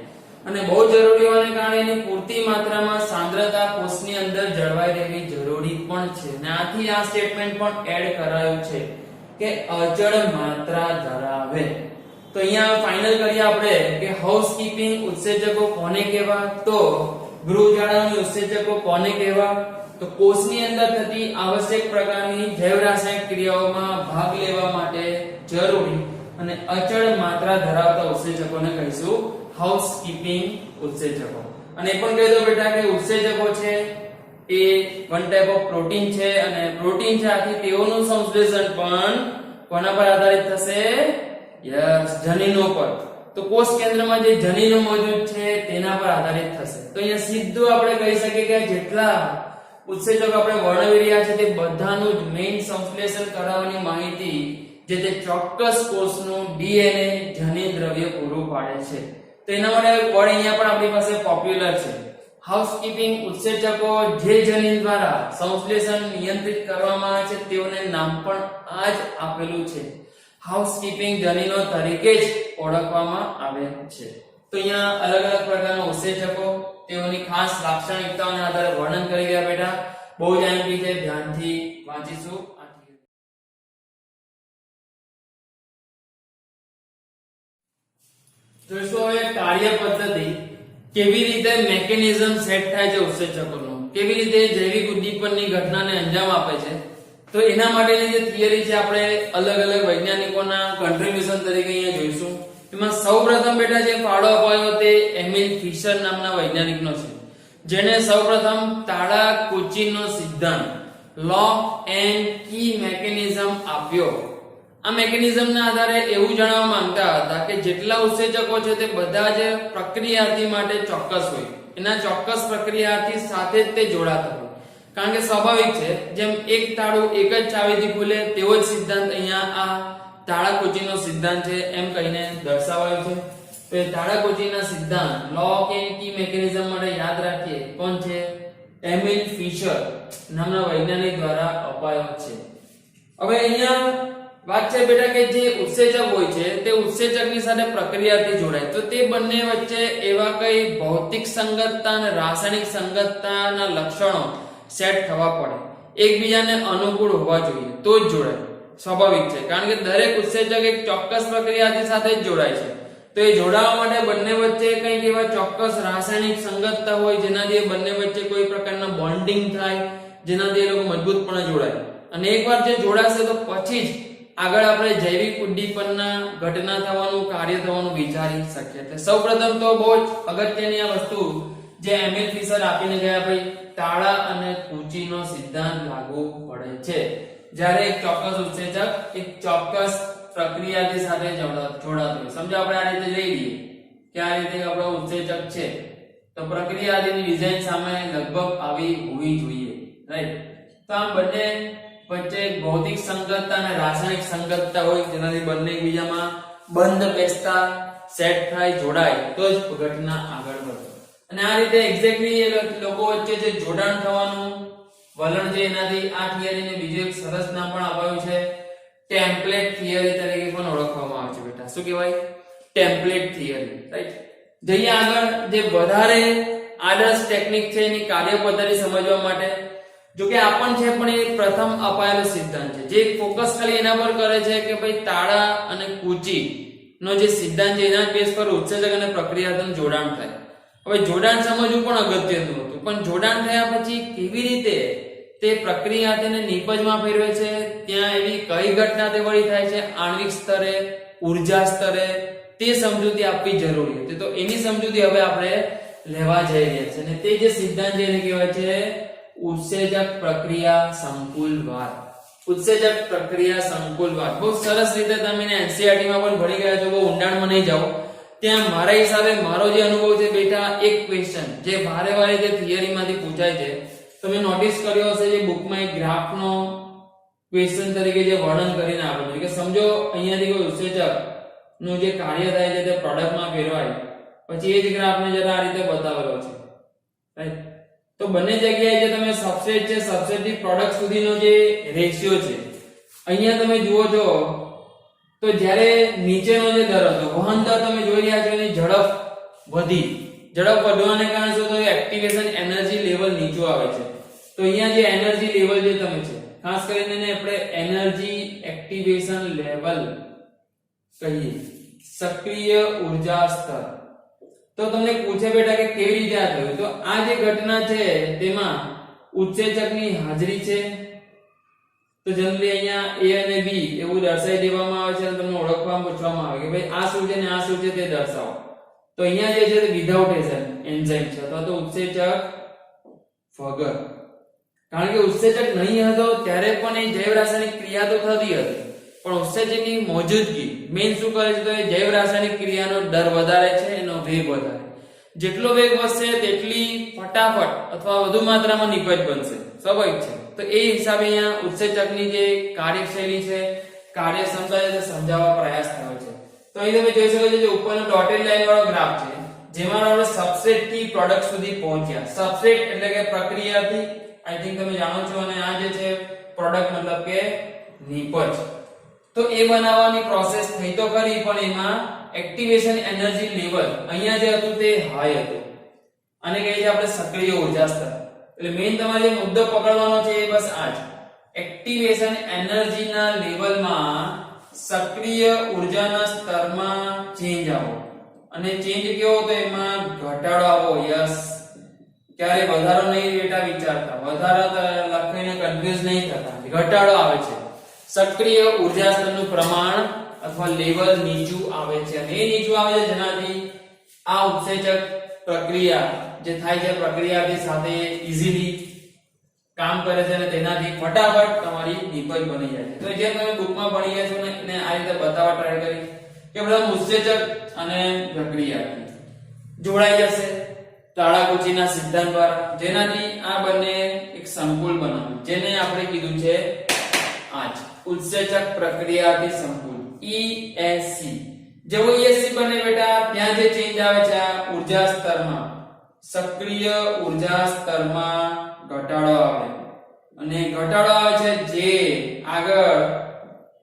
અને બહુ જરૂરી હોવાને કારણે એની પૂરતી માત્રામાં સાંદ્રતા કોષની અંદર જળવાઈ રહેવી જરૂરી પણ છે. અને આથી આ સ્ટેટમેન્ટ પણ એડ કરાયું છે કે અચળ માત્રા ધરાવે. તો અહીંયા ફાઇનલ કરીએ આપણે કે હાઉસકીપિંગ ઉત્સેચકો કોને કહેવા? તો ગૃહ જાળવણી ઉત્સેચકો કોને કહેવા? તો કોષની અંદર થતી આવશ્યક પ્રકારની જૈવ રાસાયણિક ક્રિયાઓમાં ભાગ લેવા માટે જરૂરી અને અચળ માત્રા ધરાવતા ઉત્સેચકોને કહીશું હાઉસકીપિંગ ઉત્સેચકો. અને એ પણ કહી દો બેટા કે ઉત્સેચકો છે એ વન ટાઈપ ઓફ પ્રોટીન છે, અને પ્રોટીન છે આથી તેઓનું સંશ્લેષણ પણ કોના પર આધારિત થશે? યસ, જનીનો પર. તો કોષ કેન્દ્રમાં જે જનીનો મોજૂદ છે તેના પર આધારિત થશે. તો અહીંયા સીધું આપણે કહી શકીએ કે જેટલા ઉત્સેચકો આપણે વર્ણવી રહ્યા છે તે બધાનું જ મેઇન સંશ્લેષણ કરાવવાની માહિતી જે તે ચોક્કસ કોષનું ડીએનએ જનીન દ્રવ્ય પૂરું પાડે છે. તો એના માટે વર્ડ અહીંયા પણ આપણી પાસે પોપ્યુલર છે. હાઉસકીપિંગ ઉત્સેચકો જે જનીન દ્વારા સંશ્લેષણ નિયંત્રિત કરવામાં આવે છે તેઓને નામ પણ આ જ આપેલું છે. હાઉસકીપિંગ જનીનો તરીકે જ ઓળખવામાં આવે છે. તો અહીંયા અલગ અલગ પ્રકારના ઉત્સેચકો તેઓની ખાસ લાક્ષણિકતાઓના આધારે વર્ણન કરી ગયા બેટા. બહુ જ આઈએમપી છે, ધ્યાનથી વાંચીશું. જોઈશું હવે કાર્ય પદ્ધતિ, કેવી રીતે મેકેનિઝમ સેટ થાય છે ઉત્સેચકોનું, કેવી રીતે જૈવિક ઉદ્દીપનની ઘટનાને અંજામ આપે છે. તો એના માટેની જે થિયરી છે આપણે અલગ અલગ વૈજ્ઞાનિકોના કન્ટ્રીબ્યુશન તરીકે અહીંયા જોઈશું. એમાં સૌપ્રથમ બેટા જે ફાળો અપાયો તે એમિલ ફિશર નામના વૈજ્ઞાનિકનો છે, જેણે સૌપ્રથમ તાડા-કોચીનો સિદ્ધાંત લોક એન્ડ કી મેકેનિઝમ આપ્યો. આ મેકેનિઝમના આધારે એવું જાણવા માંગતા હતા કે જેટલા ઉત્સેચકો છે તે બધા જ પ્રક્રિયાથી માટે ચોક્કસ હોય, એના ચોક્કસ પ્રક્રિયાથી સાથે જ તે જોડાતા હોય. કારણ કે સ્વાભાવિક છે, જેમ એક તાળું એક જ ચાવીથી ખુલે તેવો જ સિદ્ધાંત અહીંયા આ તાડા-કોચીનો સિદ્ધાંત છે એમ કહીને દર્શાવાયો છે. તો એ તાડા-કોચીના સિદ્ધાંત લોક એન્ડ કી મેકેનિઝમ માટે યાદ રાખીએ કોણ છે? એમિલ ફિશર નામના વૈજ્ઞાનિક દ્વારા અપાયો છે. હવે અહીંયા વાત છે બેટા કે જે ઉત્સેચક હોય છે તે ઉત્સેચકની સાથે પ્રક્રિયાથી જોડાય, તો તે બંને વચ્ચે એવા કઈ ભૌતિક સંગતતા અને રાસાયણિક સંગતતાના લક્ષણો સેટ થવા પડે, એકબીજાને અનુકૂળ હોવા જોઈએ તો જ જોડાય. સ્વાભાવિક છે, કારણ કે દરેક ઉત્સેચક એક ચોક્કસ પ્રક્રિયાથી સાથે જ જોડાય છે. તો એ જોડાવા માટે બંને વચ્ચે કંઈક એવા ચોક્કસ રાસાયણિક સંગતતા હોય જેનાથી એ બંને વચ્ચે કોઈ પ્રકારના બોન્ડિંગ થાય, જેનાથી એ લોકો મજબૂતપણે જોડાય. અને એકવાર જે જોડાશે તો પછી જ આગળ આપણે જૈવિક ઉદ્દીપનના ઘટના થવાનું, કાર્ય થવાનું વિચારી શકીએ. એટલે સૌપ્રથમ તો બહુ જ અગત્યની આ વસ્તુ જે એમિલ ફિશર આપીને ગયા, ભાઈ તાડા અને કુચીનો સિદ્ધાંત લાગુ પડે છે જ્યારે એક ચોક્કસ ઉત્સેચક એક ચોક્કસ પ્રક્રિયાથી સાથે જોડાતું હોય. સમજો આપણે આ રીતે લઈ લઈએ કે આ રીતે આપણો ઉત્સેચક છે, તો પ્રક્રિયાની ડિઝાઇન સામે લગભગ આવી હોવી જોઈએ, રાઈટ? તો આ બંને વચ્ચે ભૌતિક સંગતતા અને રાસાયણિક સંગતતા હોય જેનાથી બંને એકબીજામાં બંધ બેસતા સેટ થાય, જોડાય તો જ ઘટના આગળ વધે. અને આ રીતે એક્ઝેક્ટલી લોકો વચ્ચે જે જોડાણ થવાનું વલણ છે એનાથી આ થિયરીને બીજું એક સરસ નામ પણ અપાયું છે, ટેમ્પલેટ થિયરી તરીકે પણ ઓળખવામાં આવે છે બેટા. શું કહેવાય? Template theory, right? જઈએ આગળ. જે વધારે આદર્શ ટેકનિક છે એની કાર્ય પદ્ધતિ સમજવા માટે, જો કે આ પણ છે પણ એ પ્રથમ અપાયેલો સિદ્ધાંત છે જે ફોકસ ખાલી એના પર કરે છે કે ભાઈ તાળા અને કૂચી નો જે સિદ્ધાંત છે એના બેઝ પર ઉત્સેચક અને પ્રક્રિયાનું જોડાણ થાય. હવે જોડાણ સમજવું પણ અગત્યનું હતું, પણ જોડાણ થયા પછી કેવી રીતે તે પ્રક્રિયાને નિપજમાં ફેરવે છે, ત્યાં એવી કઈ ઘટના તે વળી થાય છે આણ્વિક સ્તરે, ઉર્જા સ્તરે, તે સમજૂતી આપવી જરૂરી હતી. તો એની સમજૂતી હવે આપણે લેવા જઈ રહ્યા છે અને તે જે સિદ્ધાંત છે એને કહેવાય છે ઉત્સેચક પ્રક્રિયા સંકુલવાદ. ઉત્સેચક પ્રક્રિયા સંકુલવાદ બહુ સરસ રીતે તમે એનસીઈઆરટી માં પણ ભણી ગયા છો, બહુ ઊંડાણમાં નહીં જાઓ. ત્યાં મારા હિસાબે મારો જે અનુભવ છે બેટા, એક ક્વેશ્ચન જે વારે વારે જે થિયરીમાંથી પૂછાય છે, તમે નોટિસ કર્યો હશે જે બુકમાં એક ગ્રાફનો ક્વેશ્ચન તરીકે જે વર્ણન કરીને આપેલું છે કે સમજો અહીંયાથી કોઈ ઉત્સેચક નું જે કાર્ય થાય છે તે પ્રોડક્ટમાં ફેરવાય, પછી એ જ ગ્રાફને જરા આ રીતે બતાવેલો છે, રાઈટ? તો બંને જગ્યાએ જે તમે સબસ્ટ્રેટ છે, સબસ્ટ્રેટ થી પ્રોડક્ટ સુધીનો જે રેશિયો છે, અહીંયા તમે જુઓ છો તો જ્યારે નીચેનો જે દર હતો વહન દર તમે જોઈ રહ્યા છો એની ઝડપ વધી, ઝડપ વધવાને કારણે શું થયું? એક્ટિવેશન એનર્જી લેવલ નીચું આવે છે. તો અહીંયા જે એનર્જી લેવલ જે તમે છે, ખાસ કરીને એને આપણે એનર્જી એક્ટિવેશન લેવલ કહીએ, સક્રિય ઉર્જા સ્તર. તો તમને પૂછે બેટા કે કેવી રીતે આ થયું? તો આ જે ઘટના છે તેમાં ઉત્સેચકની હાજરી છે, તો જનરલી અહીંયા A અને B એવું દર્શાવી દેવામાં આવે છે અને તમને ઓળખવામાં પૂછવામાં આવે કે ભાઈ આ શું છે ને આ શું છે તે દર્શાવો. તો અહીંયા જે છે તે વિધાઉટ એન્ઝાઇમ છે અથવા તો ઉત્સેચક વગર. કારણ કે ઉત્સેચક નહીં હતો ત્યારે પણ એ જૈવ રાસાયણિક ક્રિયા તો થતી હતી, પણ ઉત્સેચકની મોજૂદગી મેઇન શું કરે છે? તો એ જૈવ રાસાયણિક ક્રિયાનો દર વધારે છે, એનો વેગ વધારે. જેટલો વેગ વધશે તેટલી ફટાફટ અથવા વધુ માત્રામાં નિપજ બનશે, સ્વાભાવિક છે. તો એ હિસાબે અહીંયા ઉત્સેચકની જે કાર્યશૈલી છે, કાર્યક્ષમતા છે તે સમજાવવા પ્રયાસ થયો છે. તો અહીં તમે જોઈ શકો છો જે ઉપરનો ડોટેડ લાઈન વાળો ગ્રાફ છે, જેમાં આપણે સબસ્ટ્રેટ થી પ્રોડક્ટ સુધી પહોંચ્યા. સબસ્ટ્રેટ એટલે કે પ્રક્રિયાથી, આઈ થિંક તમે જાણો છો, અને આ જે છે પ્રોડક્ટ મતલબ કે નિપજ. તો એ બનાવવાની પ્રોસેસ થઈ તો ખરી, પણ એમાં એક્ટિવેશન એનર્જી લેવલ અહીંયા જે હતું તે હાઈ હતું, અને કહે છે આપણે સક્રિય ઉર્જા સ્તર. એટલે મેઈન તમારે જે મુદ્દો પકડવાનો છે એ બસ આ જ, એક્ટિવેશન એનર્જીના લેવલમાં સક્રિય ઉર્જાના સ્તરમાં ચેન્જ આવો, અને ચેન્જ કેવો તો એમાં ઘટાડો આવો. યસ, ક્યારે વધારો નહીં બેટા વિચારતા, વધારો લખીને કન્ફ્યુઝ નહીં થતા, ઘટાડો આવે છે. સક્રિય ઉર્જા સ્તરનું પ્રમાણ અથવા લેવલ નીચું આવે છે, અને એ નીચું આવે છે જેનાથી આ ઉત્સેચક પ્રક્રિયા જે થાય છે પ્રક્રિયાની સાથે ઈઝીલી કામ કરે છે, અને તેનાથી ફટાફટ તમારી નિપજ બની જાય છે. તો જેમ તમે બુકમાં ભણી ગયા છો ને એને આ રીતે બતાવવા ટ્રાય કરી કે બધા ઉત્સેચક અને પ્રક્રિયા જોડાઈ જશે તાળાકોચીના સિદ્ધાંત દ્વારા, જેનાથી આ બંને એક સંકુલ બનાવે, જેને આપણે કીધું છે આજ ઉત્સેચક પ્રક્રિયાથી સંકુલ ESC. જેવો ESC બને બેટા ત્યાં જે ચેન્જ આવે છે આ ઉર્જા સ્તરમાં, સક્રિય ઉર્જા સ્તરમાં ઘટાડો આવે, અને ઘટાડો આવે છે જે આગળ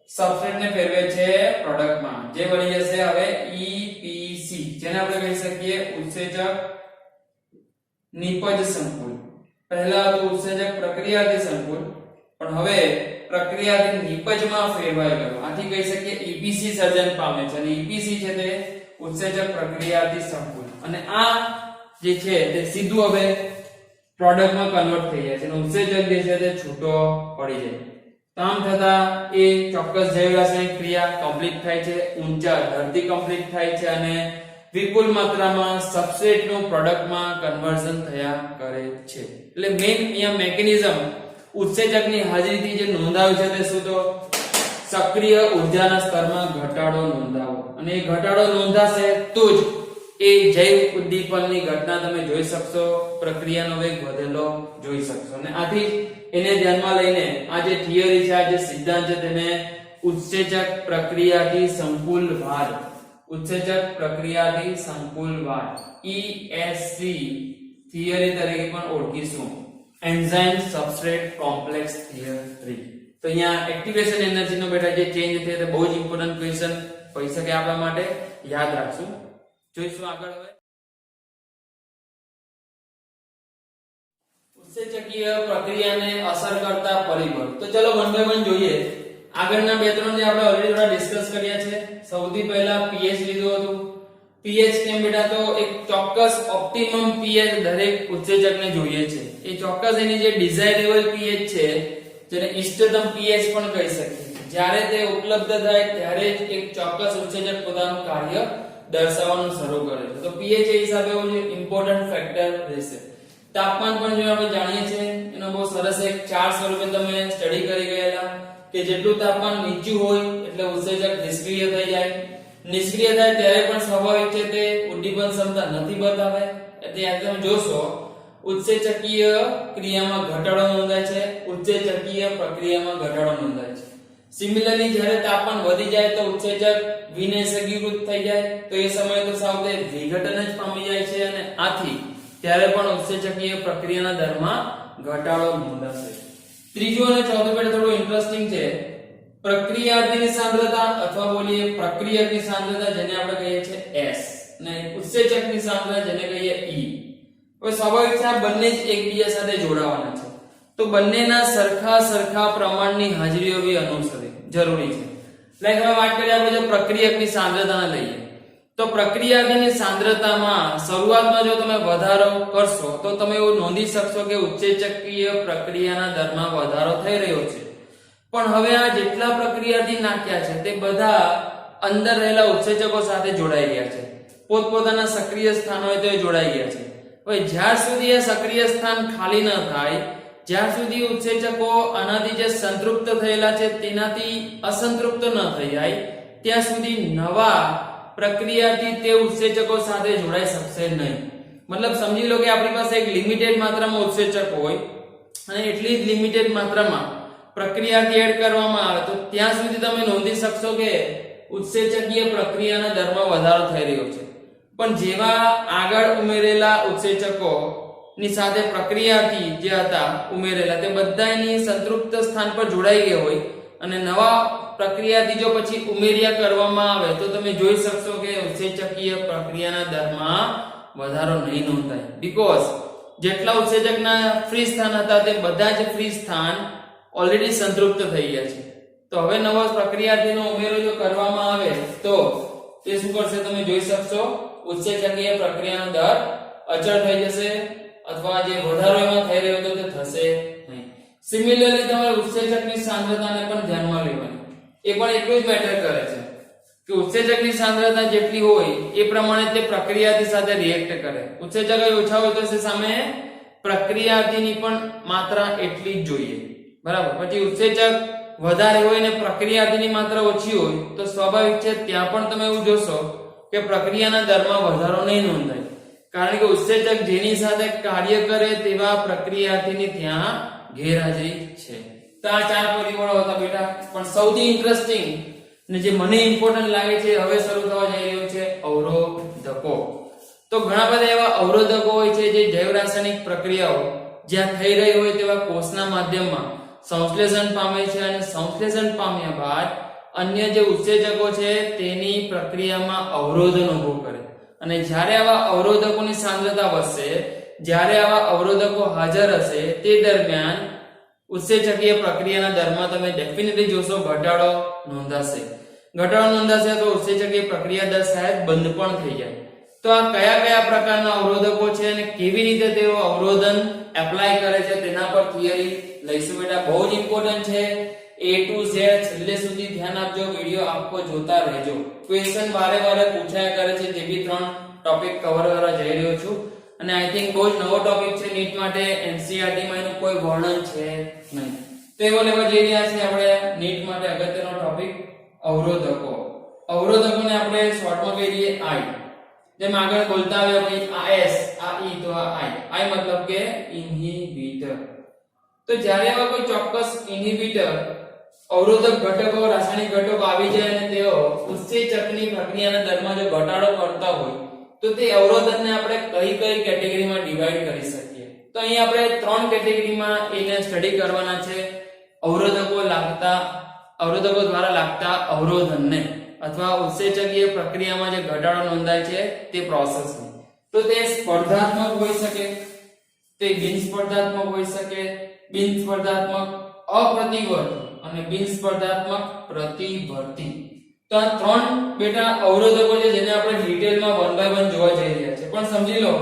સબસ્ટ્રેટને ફેરવે છે પ્રોડક્ટમાં, જે બની જશે હવે EPC, જેને આપણે કહી શકીએ ઉત્સેચક નિપજ સંકુલ. પહેલા હતું ઉત્સેચક પ્રક્રિયાથી સંકુલ, પણ હવે પ્રક્રિયાથી નિપજમાં ફેરવાઈ ગયો, આથી કહી શકીએ EPC સર્જન પામે છે, અને EPC છે તે ઉત્સેચક પ્રક્રિયાથી સંકુલ. અને આ જે છે તે સીધું હવે પ્રોડક્ટમાં કન્વર્ટ થઈ જાય છે, અને ઉત્સેચક જે છે તે છૂટો પડી જાય. આમ થતા એ ચોક્કસ જૈવ રાસાયણિક ક્રિયા કમ્પ્લીટ થાય છે, ઊંચા દરથી કમ્પ્લીટ થાય છે, અને વિપુલ માત્રામાં સબસ્ટ્રેટનું પ્રોડક્ટમાં કન્વર્ઝન થયા કરે છે. એટલે મેઈન અહીંયા મેકેનિઝમ ઉત્સેચકની હાજરીથી જે નોંધાયું છે તે શું તો સક્રિય ઉર્જાના સ્તરમાં ઘટાડો નોંધાવો, અને એ ઘટાડો નોંધાશે તો જ એ જૈવ ઉદ્દીપનની ઘટના તમે જોઈ શકશો, પ્રક્રિયાનો વેગ વધેલો જોઈ શકશો. અને આથી એને ધ્યાનમાં લઈને આ જે થિયરી છે, આ જે સિદ્ધાંત છે તેને ઉત્સેચક પ્રક્રિયાથી સંકુલવાદ, ઉત્સેચક પ્રક્રિયાથી સંકુલવાદ ESC થિયરી તરીકે પણ ઓળખીશું, એન્ઝાઇમ સબસ્ટ્રેટ કોમ્પ્લેક્સ થિયરી. તો અહીંયા એક્ટિવેશન એનર્જીનો બેટા જે ચેન્જ છે તે બહુ જ ઇમ્પોર્ટન્ટ ક્વેશ્ચન હોઈ શકે આપણા માટે, યાદ રાખશું. જોઈશું આગળ. હવે ઉત્સેચકીય પ્રક્રિયાને અસર કરતા પરિબળ. તો ચલો વન બાય વન જોઈએ. આગળના બે ત્રણ જે આપણે ઓલરેડી થોડા ડિસ્કસ કર્યા છે. સૌથી પહેલા pH લીધું હતું. pH કેમ બેટા, તો એક ચોક્કસ ઓપ્ટિમમ pH દરેક ઉત્સેચકને જોઈએ છે. એ ચોક્કસ એની જે ડિઝાયરેબલ pH છે, જેને ઇષ્ટતમ pH પણ કહી શકીએ, જ્યારે તે ઉપલબ્ધ થાય ત્યારે જ એક ચોક્કસ ઉત્સેચક પોતાનું કાર્ય દર્શાવવાનું શરૂ કરે છે. તો pH એ હિસાબે એવું છે ઇમ્પોર્ટન્ટ ફેક્ટર રહેશે. તાપમાન પણ જો આપણે જાણીએ છીએ એનો બહુ સરસ એક ચાર્ટ સ્વરૂપે તમે સ્ટડી કરી ગયેલા કે જેટલું તાપમાન નીચું હોય એટલે ઉત્સેચક નિષ્ક્રિય થઈ જાય. નિષ્ક્રિય થાય ત્યારે પણ સ્વાભાવિક છે તે ઉદ્દીપન ક્ષમતા નથી બતાવે. એટલે આ તમે જોશો ઉત્સેચકીય ક્રિયામાં ઘટાડો નોંધાય છે, ઉત્સેચકીય પ્રક્રિયામાં ઘટાડો નોંધાય છે. સિમિલરલી જ્યારે તાપમાન વધી જાય તો ઉત્સેચક વિનિષેધીકૃત થઈ જાય, તો એ સમયે તો સાવ તે વિઘટન જ પામી જાય છે, અને આથી ત્યારે પણ ઉત્સેચકીય પ્રક્રિયાના દરમાં ઘટાડો નોંધાશે. ત્રીજું અને ચોથું પેટ થોડું ઇન્ટરેસ્ટિંગ છે. પ્રક્રિયાર્થની સાંદ્રતા અથવા બોલીએ પ્રક્રિયકની સાંદ્રતા જેને આપણે કહીએ છીએ S, અને ઉત્સેચકની સાંદ્રતા જેને કહીએ E. હવે સ્વાભાવિક છે આ બંને જ એકબીજા સાથે જોડાવાના છે, તો બંનેના સરખા પ્રમાણની હાજરી હોવી અનુસરે જરૂરી છે. લાઈક હવે વાત કરીએ આપણે જો પ્રક્રિયકની સાંદ્રતાને લઈએ, તો પ્રક્રિયાની સાંદ્રતામાં શરૂઆતમાં જો તમે વધારો કરશો તો તમે એવું નોંધી શકશો કે ઉત્સેચકીય પ્રક્રિયાના દરમાં વધારો થઈ રહ્યો છે. પણ હવે આ જેટલા પ્રક્રિયાથી નાખ્યા છે તે બધા અંદર રહેલા ઉત્સેચકો સાથે જોડાઈ ગયા છે, પોતપોતાના સક્રિય સ્થાન હોય તો એ જોડાઈ ગયા છે. હવે જ્યાં સુધી આ સક્રિય સ્થાન ખાલી ન થાય, જ્યાં સુધી ઉત્સેચકો આનાથી જે સંતૃપ્ત થયેલા છે તેનાથી અસંતૃપ્ત ન થઈ જાય, ત્યાં સુધી નવા પ્રક્રિયાથી તે ઉત્સેચકો સાથે જોડાઈ શકશે નહીં. મતલબ સમજી લો કે આપણી પાસે એક લિમિટેડ માત્રામાં ઉત્સેચક હોય અને એટલી જ લિમિટેડ માત્રામાં પ્રક્રિયાથી એડ કરવામાં આવે તો ત્યાં સુધી તમે નોંધી શકશો કે ઉત્સેચકીય પ્રક્રિયાના દરમાં વધારો થઈ રહ્યો છે. પણ જેવા આગળ ઉમેરેલા ઉત્સેચકો ની સાથે પ્રક્રિયાથી જે હતા ઉમેરેલા તે બધાની સંતૃપ્ત સ્થાન પર જોડાઈ ગયા હોય અને નવા પ્રક્રિયાથી જો પછી ઉમેર્યા કરવામાં આવે તો તમે જોઈ શકશો કે ઉત્સેચકીય પ્રક્રિયાના દરમાં વધારો નહીં નોંધાય, બીકોઝ જેટલા ઉત્સેચકના ફ્રી સ્થાન હતા તે બધા જ ફ્રી સ્થાન ઓલરેડી સંતૃપ્ત થઈ ગયા છે. તો હવે નવા પ્રક્રિયાથીનો ઉમેરો જો કરવામાં આવે તો તે શું કરશે તમે જોઈ શકશો, ઉત્સેચકીય પ્રક્રિયાનો દર અચળ થઈ જશે અથવા જે વધારો એમાં થઈ રહ્યો હતો તે થશે નહીં. સિમિલરલી તમારે ઉત્સેચકની સાંદ્રતાને પણ ધ્યાનમાં લેવાની, એ પણ એટલું જ મેટર કરે છે કે ઉત્સેચકની સાંદ્રતા જેટલી હોય એ પ્રમાણે તે પ્રક્રિયાથી સાથે રિએક્ટ કરે. ઉત્સેચક ઓછા હોય તો સામે પ્રક્રિયાથીની પણ માત્રા એટલી જ જોઈએ, બરાબર. પછી ઉત્સેચક વધારે હોય ને પ્રક્રિયાથીની માત્રા ઓછી હોય તો સ્વાભાવિક છે ત્યાં પણ તમે એવું જોશો કે પ્રક્રિયાના દરમાં વધારો નહીં નોંધાય, કારણ કે ઉત્સેચક જેની સાથે કાર્ય કરે તેવા પ્રક્રિયાથીની ત્યાં ગેરહાજરી છે. તો આ 4 પરિબળો હતા બેટા, પણ સૌથી ઇન્ટરેસ્ટિંગ ને જે મને ઇમ્પોર્ટન્ટ લાગે છે હવે શરૂ થવા જઈ રહ્યું છે અવરોધકો. તો ઘણા બધા એવા અવરોધકો હોય છે જે જૈવ રાસાયણિક પ્રક્રિયાઓ જ્યાં થઈ રહી હોય તેવા કોષના માધ્યમમાં સંશ્લેષણ પામે છે અને સંશ્લેષણ પામ્યા બાદ અન્ય જે ઉત્સેચકો છે તેની પ્રક્રિયામાં અવરોધનો ઉભો કરે. અને જ્યારે આવા અવરોધકોની સાંદ્રતા વધશે, જ્યારે આવા અવરોધકો હાજર હશે તે દરમિયાન ઉત્સેચકીય પ્રક્રિયાના દરમાં તમે ડેફિનેટલી જોશો ઘટાડો નોંધાશે. ઘટાડો નોંધાશે તો ઉત્સેચકીય પ્રક્રિયા દર શાયદ બંધ પણ થઈ જાય. તો આ કયા કયા પ્રકારના અવરોધકો છે અને કેવી રીતે તેઓ અવરોધન એપ્લાય કરે છે તેના પર થિયરી લઈશું બેટા. બહુ જ ઇમ્પોર્ટન્ટ છે, A to Z છેલ્લે સુધી ધ્યાન આપજો, વિડિયો આખો જોતા રહેજો. ક્વેશ્ચન વારે વારે પૂછાયા કરે છે, જે બી 3 ટોપિક કવર કરવા જઈ રહ્યો છું અને આઈ થિંક બહુ જ નવો ટોપિક છે નીટ માટે. NCERT માં એનું કોઈ વર્ણન છે નહીં, તો એવો લેવા જઈ રહ્યા છે આપણે નીટ માટે અગત્યનો ટોપિક અવરોધકો. અવરોધકોને આપણે શોર્ટમાં કહીએ I. જેમ આગળ બોલતા આવ્યા ભાઈ આ S, આ E તો આ I મતલબ કે ઇન્હિબિટર. તો જ્યારે આવા કોઈ ચોક્કસ ઇન્હિબિટર અવરોધક ઘટકો રાસાયણિક ઘટકો આવી જાય અને તેઓ ઉત્સેચકની પ્રક્રિયાના દરમાં જો ઘટાડો કરતા હોય તો તે અવરોધકને આપણે કઈ કઈ કેટેગરીમાં ડિવાઈડ કરી શકીએ. તો અહીં આપણે 3 કેટેગરીમાં એને સ્ટડી કરવાના છે. અવરોધકો દ્વારા લાગતા અવરોધનને અથવા ઉત્સેચકીય પ્રક્રિયામાં જે ઘટાડો નોંધાય છે તે પ્રોસેસને. તો તે સ્પર્ધાત્મક હોઈ શકે, તે બિન સ્પર્ધાત્મક હોઈ શકે, બિન સ્પર્ધાત્મક અપ્રતિવર્તી અને બિન સ્પર્ધાત્મક પ્રતિવર્તી. તો આ 3 બેટા અવરોધકો છે જેને આપણે ડિટેલમાં 1 by 1 જોવા જઈ રહ્યા છે. પણ સમજી લો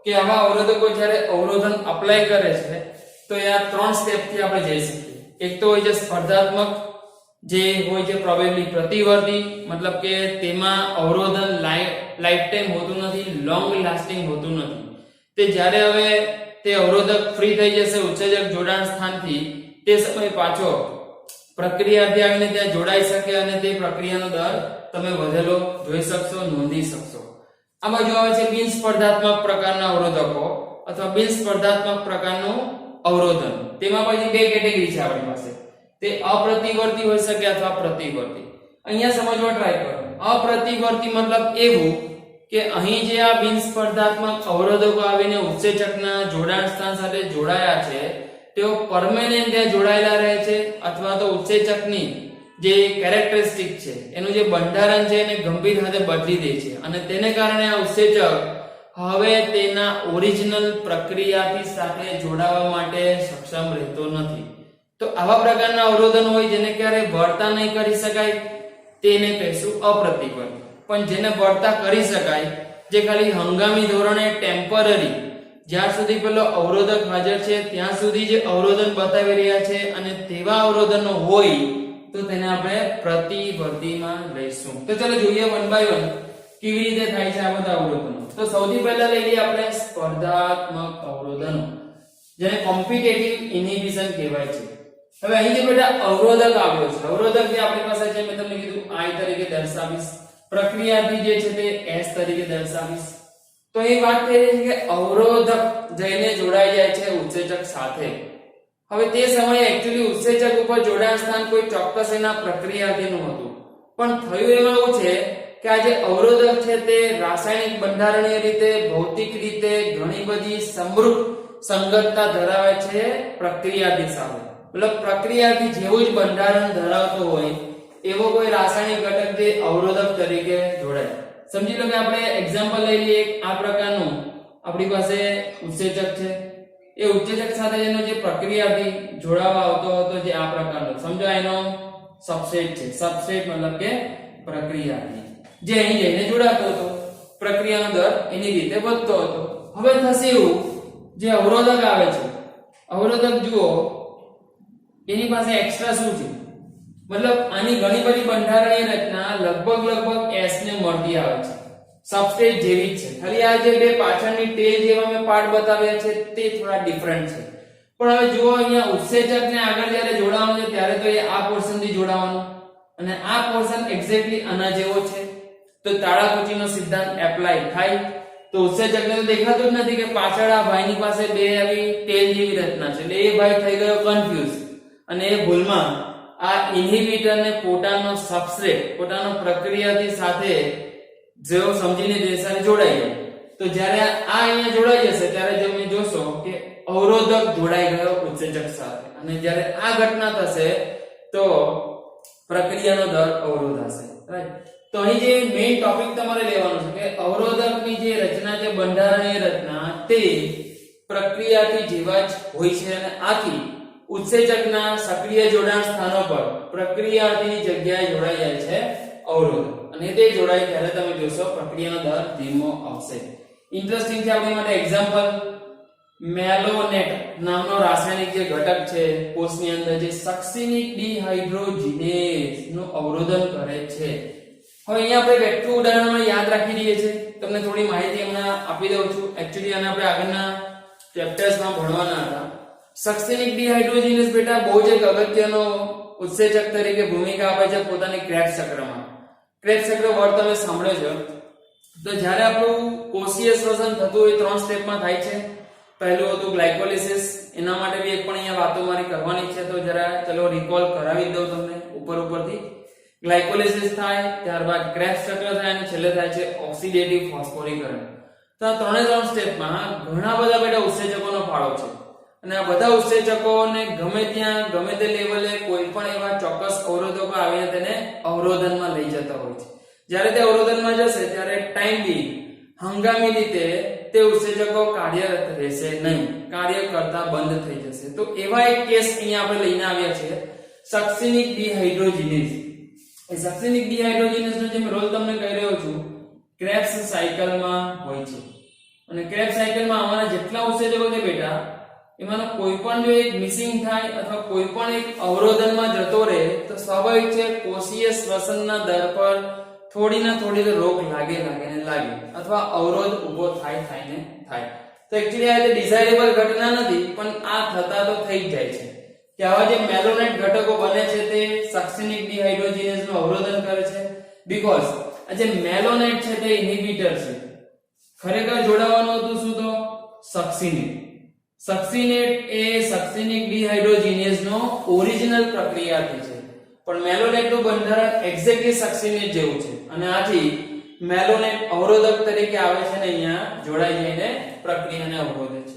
કે આવા અવરોધકો જ્યારે અવરોધન એપ્લાય કરે છે તો એ આ 3 સ્ટેપ થી આપણે જઈ શકીએ. એક તો હોય છે સ્પર્ધાત્મક, જે હોય છે પ્રોબેબલી પ્રતિવર્તી, મતલબ કે તેમાં અવરોધન લાઈફ ટાઈમ હોતું નથી, લોંગ લાસ્ટિંગ હોતું નથી. તે જ્યારે હવે તે અવરોધક ફ્રી થઈ જશે ઉત્સેચક જોડાણ સ્થાનથી, તે સમય પાછો પ્રક્રિયાથી આવીને ત્યાં જોડાઈ શકે અને તે પ્રક્રિયાનો દર તમે વધેલો જોઈ શકશો, નોંધી શકશો. આ બાજુ આવે છે બિન સ્પર્ધાત્મક પ્રકારના અવરોધકો અથવા બિન સ્પર્ધાત્મક પ્રકારનું અવરોધન. તેમાં પછી 2 કેટેગરી છે આપણી પાસે, તે અપ્રતિવર્તી હોઈ શકે અથવા પ્રતિવર્તી. અહીંયા સમજવા ટ્રાય કરો. અપ્રતિવર્તી મતલબ એવું કે અહીં જે આ બિન સ્પર્ધાત્મક અવરોધકો આવીને ઉત્સેચકના જોડાણ સ્થાન સાથે જોડાયા છે તેઓ પરમેનન્ટ ત્યાં જોડાયેલા રહે છે અથવા તો ઉત્સેચકની જે કેરેક્ટરિસ્ટિક છે એનું જે બંધારણ છે એને ગંભીર રીતે બદલી દે છે અને તેને કારણે આ ઉત્સેચક હવે તેના ઓરિજિનલ પ્રક્રિયાથી સાથે જોડાવા માટે સક્ષમ રહેતો નથી. તો આવા પ્રકારના અવરોધન હોય જેને ક્યારે વળતા નહીં કરી શકાય તેને કહીશું અપ્રતિવર્તી. પણ જેને વળતા કરી શકાય, જે ખાલી હંગામી ધોરણે ટેમ્પરરી, જ્યાં સુધી પેલો અવરોધક હાજર છે ત્યાં સુધી જે અવરોધન બતાવી રહ્યા છે અને તેવા અવરોધનો હોય તો તેને આપણે પ્રતિવર્તીમાં લઈશું. તો ચાલો જોઈએ 1 by 1 કેવી રીતે થાય છે આ બધા અવરોધનો. તો સૌથી પહેલા લઈ લઈએ આપણે સ્પર્ધાત્મક અવરોધનો, જેને કોમ્પિટિટિવ ઇન્હિબિશન કહેવાય છે. હવે અહીં જે બેટા અવરોધક આવ્યો છે, અવરોધક જે આપણી પાસે છે મેં તમને કીધું I તરીકે દર્શાવીશ, પ્રક્રિયાથી જે છે તે S તરીકે દર્શાવીશ. તો એ વાત થઈ રહી છે કે અવરોધક જઈને જોડાઈ જાય છે ઉત્સેચક સાથે. હવે તે સમયે એક્ચ્યુઅલી ઉત્સેચક ઉપર જોડાણ સ્થાન કોઈ ચોક્કસ એના પ્રક્રિયાથીનું હતું, પણ થયું એવું છે કે આ જે અવરોધક છે તે રાસાયણિક બંધારણીય રીતે ભૌતિક રીતે ઘણી બધી સમૃદ્ધ સંગતતા ધરાવે છે પ્રક્રિયાથી સાથે, મતલબ પ્રક્રિયાથી જેવું જ બંધારણ ધરાવતો હોય એવો કોઈ રાસાયણિક ઘટક જે અવરોધક તરીકે જોડાય. સમજી લો કે આપણે એક્ઝામ્પલ લઈ લઈએ, આ પ્રકારનું આપણી પાસે ઉત્સેચક છે, એ ઉત્સેચક સાથે એનો જે પ્રક્રિયાથી જોડાવા આવતો હતો જે આ પ્રકારનો, સમજો એનો સબસ્ટ્રેટ છે, સબસ્ટ્રેટ મતલબ કે પ્રક્રિયાથી જે અહીં જઈને જોડાતો હતો, પ્રક્રિયાનો દર એની રીતે વધતો હતો. હવે થશે એવું, જે અવરોધક આવે છે, અવરોધક જુઓ એની પાસે એક્સ્ટ્રા શું છે, મતલબ આની ઘણી બધી બંધારણીય રચના લગભગ S ને મળતી આવે છે, સબસ્ટ્રેટ જેવી જ છે, ખાલી આ જે બે પાછળની ટેલ જેવા મેં પાર્ટ બતાવ્યા છે તે થોડા ડિફરન્ટ છે. પણ હવે જુઓ અહીંયા ઉત્સેચકને આગળ જ્યારે જોડાવાનું છે ત્યારે તો એ આ પોર્શન થી જોડાવાનું, અને આ પોર્શન એક્ઝેક્ટલી આના જેવો છે, તો તાળાકુચીનો સિદ્ધાંત એપ્લાય થાય. તો ઉત્સેચકને તો દેખાતું જ નથી કે પાછળ આ ભાઈની પાસે બે આવી ટેલ જેવી રચના છે, એટલે એ ભાઈ થઈ ગયો કન્ફ્યુઝ, અને એ ભૂલમાં આ ઇન્હિબિટર ને પોતાનો સબસ્ટ્રેટ, પોતાનો પ્રક્રિયાથી સાથે જેવો સમજીને તે સાથે જોડાઈ ગયો. તો જ્યારે આ અહીંયા જોડાઈ જશે ત્યારે તમે જોશો કે અવરોધક જોડાઈ ગયો ઉત્સેચક સાથે, અને જ્યારે આ ઘટના થશે તો પ્રક્રિયાનો દર અવરોધ હશે, રાઈટ. તો અહીં જે મેઇન ટોપિક તમારે લેવાનો છે કે અવરોધકની જે રચના છે, બંધારણીય રચના, તે પ્રક્રિયાથી જેવા જ હોય છે, અને આથી ઉત્સેચકના સક્રિય જોડાણ સ્થાનો પર પ્રક્રિયાથી જગ્યાએ જોડાઈ જાય છે અવરોધક, અને તે જોડાય ત્યારે તમે જોશો પ્રક્રિયાનો દર ધીમો આવશે. ઇન્ટરેસ્ટિંગ છે આપણી માટે એક્ઝામ્પલ, મેલોનેટ નામનો રાસાયણિક જે ઘટક છે કોષની અંદર, જે સક્સિનિક ડિહાઇડ્રોજિનેઝ નું અવરોધન કરે છે. હવે અહીંયા આપણે વેક્ટર ઉદાહરણમાં યાદ રાખી દઈએ છીએ, તમને થોડી માહિતી હમણાં આપી દઉં છું. એકચ્યુઅલી આને આપણે આગળના ચેપ્ટર્સમાં ભણવાના હતા. સક્સિનિક ડિહાઇડ્રોજિનેઝ બેટા બહુ જ એક અગત્યનો ઉત્સેચક તરીકે ભૂમિકા આપે છે પોતાની ક્રેબ્સ ચક્રમાં. ક્રેબ્સ ચક્ર વર્ડ તમે સાંભળ્યો છો. તો જ્યારે આપણું કોષીય શ્વસન થતું હોય 3 સ્ટેપમાં થાય છે. પહેલું હતું ગ્લાયકોલિસિસ, એના માટે બી એક પણ અહીંયા વાતો મારી કરવાની છે, તો જરા ચલો રિકોલ કરાવી દઉં તમને ઉપરથી. ગ્લાયકોલિસિસ થાય, ત્યારબાદ ક્રેબ્સ ચક્ર થાય, અને છેલ્લે થાય છે ઓક્સિડેટિવ ફોસ્ફોરીકરણ. તો આ 3 સ્ટેપમાં ઘણા બધા બેટા ઉત્સેચકોનો ફાળો છે, અને આ બધા ઉત્સેચકોને ગમે ત્યાં ગમે તે લેવલે કોઈ પણ એવા ચોક્કસ અવરોધકો આવીને તેને અવરોધનમાં લઈ જતા હોય છે. જ્યારે તે અવરોધનમાં જશે ત્યારે ટાઈમ બી હંગામી રીતે તે ઉત્સેચકો કાર્યરત રહેશે નહીં, કાર્ય કરતા બંધ થઈ જશે. તો એવા એક કેસ અહીંયા આપણે લઈને આવ્યા છે, સક્સિનિક ડિહાઇડ્રોજિનેઝ. એ સક્સિનિક ડિહાઇડ્રોજિનેઝ નો જે રોલ તમને કહી રહ્યો છું, ક્રેબ્સ સાયકલમાં હોય છે. અને ક્રેબ્સ સાયકલમાં અમારા જેટલા ઉત્સેચકો છે બેટા, એમાંનો કોઈ પણ જો એક મિસિંગ થાય અથવા કોઈ પણ એક અવરોધનમાં જતો રહે તો સ્વાભાવિક છે કોષીય શ્વસનના દર પર થોડી ના થોડી તો રોક લાગે અથવા અવરોધ ઊભો થાય. તો એક્ચ્યુઅલી આ ડિઝાયરેબલ ઘટના નથી, પણ આ થતા તો થઈ જ જાય છે કે આવા જે મેલોનેટ ઘટકો બને છે તે સક્સિનિક ડિહાઇડ્રોજિનેઝ નું અવરોધન કરે છે. બીકોઝ આ જે મેલોનેટ છે તે ઇન્હિબિટર છે. ખરેખર જોડાવાનું હતું શું? તો સક્સિનેટ. સક્સિનેટ એ સક્સિનિક ડિહાઇડ્રોજિનેઝ નો ઓરિજિનલ પ્રક્રિયાથી છે, પણ મેલોનેટ નું બંધારણ એક્ઝેક્ટલી સક્સિનેટ જેવું છે, અને આથી મેલોનેટ અવરોધક તરીકે આવે છે ને અહીંયા જોડાઈ જઈને પ્રક્રિયાને અવરોધે છે.